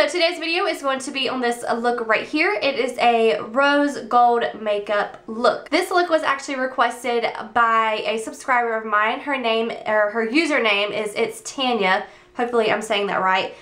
So today's video is going to be on this look right here. It is a rose gold makeup look. This look was actually requested by a subscriber of mine. Her name, or her username is itstanya. Hopefully I'm saying that right.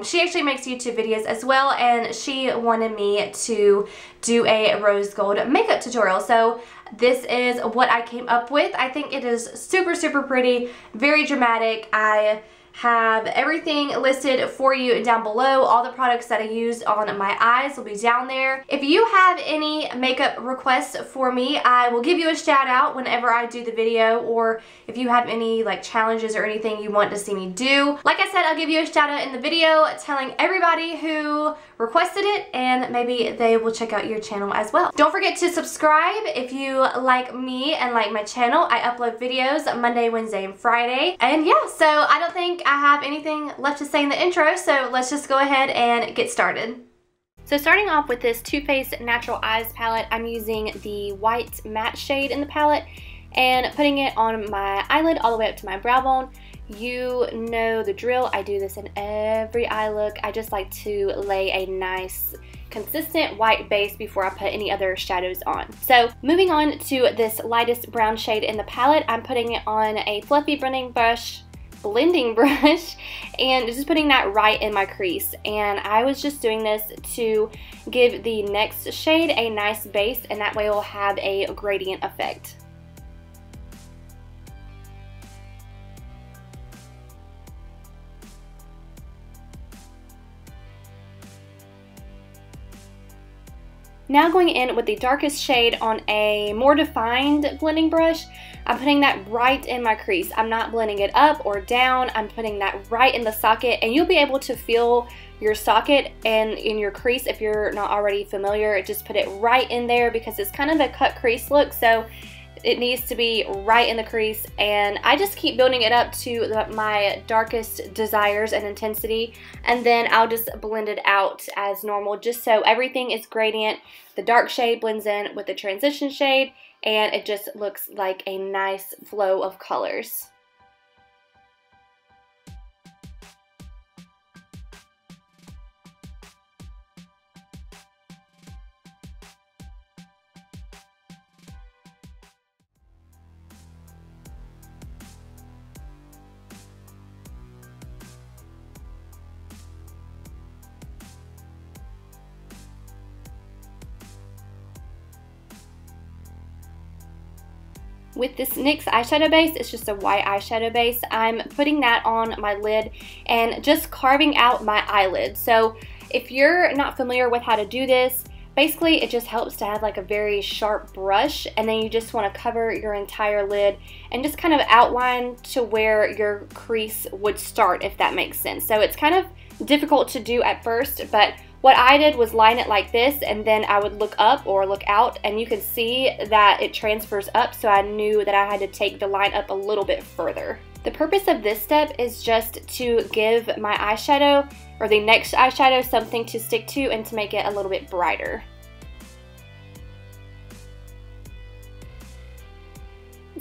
She actually makes YouTube videos as well, and she wanted me to do a rose gold makeup tutorial. So this is what I came up with. I think it is super, super pretty, very dramatic. I have everything listed for you down below. All the products that I used on my eyes will be down there. If you have any makeup requests for me, I will give you a shout out whenever I do the video, or if you have any like challenges or anything you want to see me do. Like I said, I'll give you a shout out in the video telling everybody who requested it, and maybe they will check out your channel as well. Don't forget to subscribe if you like me and like my channel. I upload videos Monday, Wednesday, and Friday. And yeah, so I don't think I have anything left to say in the intro, so let's just go ahead and get started. So starting off with this Too Faced Natural Eyes palette, I'm using the white matte shade in the palette and putting it on my eyelid all the way up to my brow bone. You know the drill. I do this in every eye look. I just like to lay a nice consistent white base before I put any other shadows on. So moving on to this lightest brown shade in the palette, I'm putting it on a fluffy blending brush and just putting that right in my crease. And I was just doing this to give the next shade a nice base, and that way it will have a gradient effect. Now going in with the darkest shade on a more defined blending brush, I'm putting that right in my crease. I'm not blending it up or down. I'm putting that right in the socket, and you'll be able to feel your socket and in your crease if you're not already familiar. Just put it right in there because it's kind of a cut crease look, so it needs to be right in the crease. And I just keep building it up to my darkest desires and intensity, and then I'll just blend it out as normal, just so everything is gradient. The dark shade blends in with the transition shade, and it just looks like a nice flow of colors. With this NYX eyeshadow base, it's just a white eyeshadow base, I'm putting that on my lid and just carving out my eyelid. So if you're not familiar with how to do this, basically it just helps to have like a very sharp brush, and then you just want to cover your entire lid and just kind of outline to where your crease would start, if that makes sense. So it's kind of difficult to do at first, but what I did was line it like this, and then I would look up or look out, and you can see that it transfers up, so I knew that I had to take the line up a little bit further. The purpose of this step is just to give my eyeshadow, or the next eyeshadow, something to stick to and to make it a little bit brighter.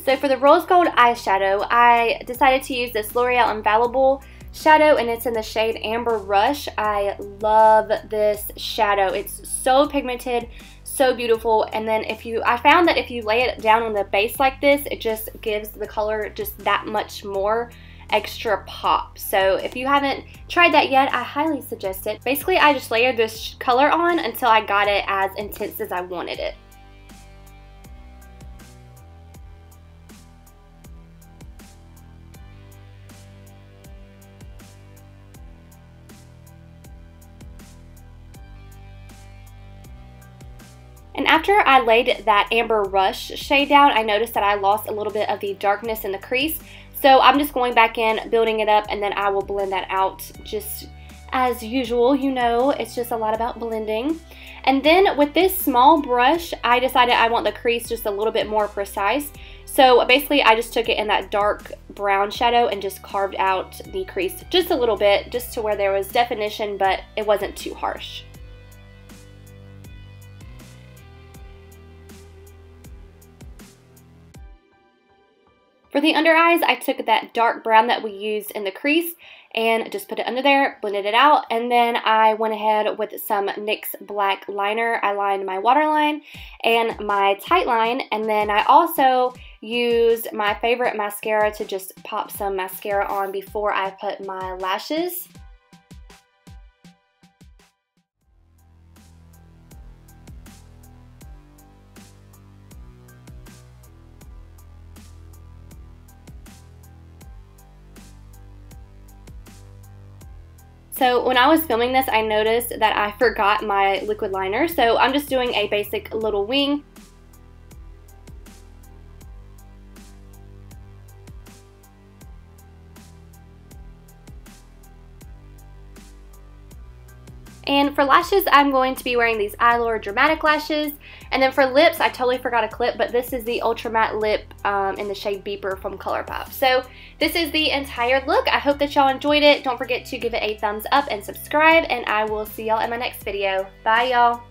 So for the rose gold eyeshadow, I decided to use this Loreal Infallible shadow, and it's in the shade Amber Rush. I love this shadow. It's so pigmented, so beautiful. And then I found that if you lay it down on the base like this, it just gives the color just that much more extra pop. So if you haven't tried that yet, I highly suggest it. Basically, I just layered this color on until I got it as intense as I wanted it. And after I laid that Amber Rush shade down, I noticed that I lost a little bit of the darkness in the crease. So I'm just going back in, building it up, and then I will blend that out just as usual. You know, it's just a lot about blending. And then with this small brush, I decided I want the crease just a little bit more precise. So basically I just took it in that dark brown shadow and just carved out the crease just a little bit, just to where there was definition, but it wasn't too harsh. For the under eyes, I took that dark brown that we used in the crease and just put it under there, blended it out, and then I went ahead with some NYX black liner. I lined my waterline and my tight line, and then I also used my favorite mascara to just pop some mascara on before I put my lashes. So when I was filming this, I noticed that I forgot my liquid liner, so I'm just doing a basic little wing. And for lashes, I'm going to be wearing these Eylure Dramatic lashes. And then for lips, I totally forgot a clip, but this is the Ultra Matte Lip in the shade Beeper from Colourpop. So this is the entire look. I hope that y'all enjoyed it. Don't forget to give it a thumbs up and subscribe, and I will see y'all in my next video. Bye, y'all.